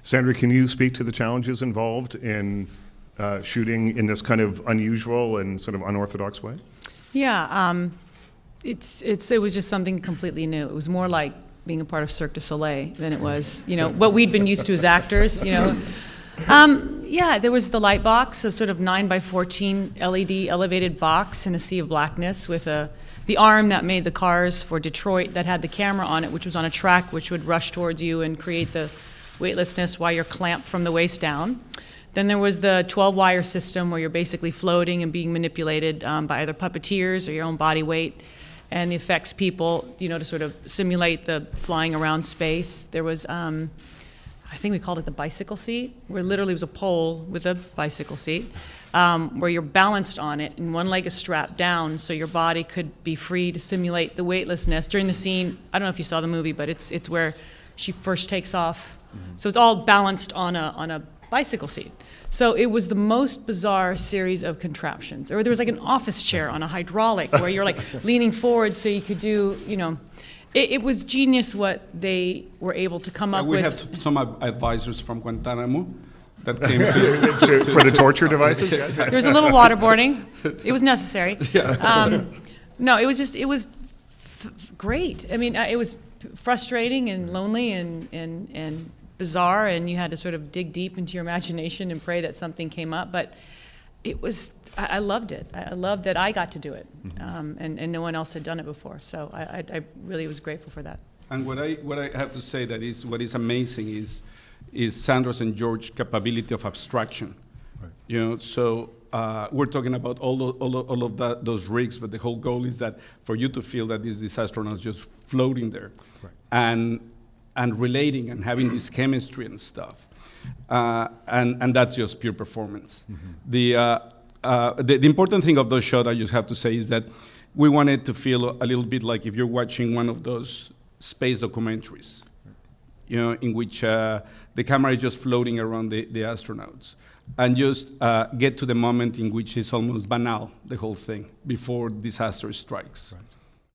Sandra, can you speak to the challenges involved in shooting in this kind of unusual and sort of unorthodox way? Yeah, it was just something completely new. It was more like being a part of Cirque du Soleil than it was, what we'd been used to as actors, Yeah, there was the light box, a sort of 9x14 LED elevated box in a sea of blackness with the arm that made the cars for Detroit that had the camera on it, which was on a track which would rush towards you and create the weightlessness while you're clamped from the waist down. Then there was the 12-wire system where you're basically floating and being manipulated by either puppeteers or your own body weight, and the effects people, to sort of simulate the flying around space. There was, I think we called it the bicycle seat, where literally was a pole with a bicycle seat, where you're balanced on it and one leg is strapped down so your body could be free to simulate the weightlessness. During the scene, I don't know if you saw the movie, but it's where she first takes off. Mm-hmm. So it's all balanced on a bicycle seat. So it was the most bizarre series of contraptions. Or there was like an office chair on a hydraulic where you're like leaning forward so you could do, It was genius what they were able to come up with. We have some advisors from Guantanamo that came for the torture devices? There was a little waterboarding. It was necessary. Yeah. No, it was great. I mean, it was frustrating and lonely and bizarre, and you had to sort of dig deep into your imagination and pray that something came up. But I loved it. I loved that I got to do it, and no one else had done it before. So I really was grateful for that. And what I have to say that is what is amazing is Sandra's and George's capability of abstraction. Right. So we're talking about all of those rigs, but the whole goal is that for you to feel that these astronauts just floating there, right, and relating and having this chemistry and stuff, and that's just pure performance. Mm-hmm. The important thing of those shots, I just have to say, is that we wanted to feel a little bit like if you're watching one of those space documentaries, in which the camera is just floating around the astronauts, and just get to the moment in which it's almost banal, the whole thing, before disaster strikes. Right.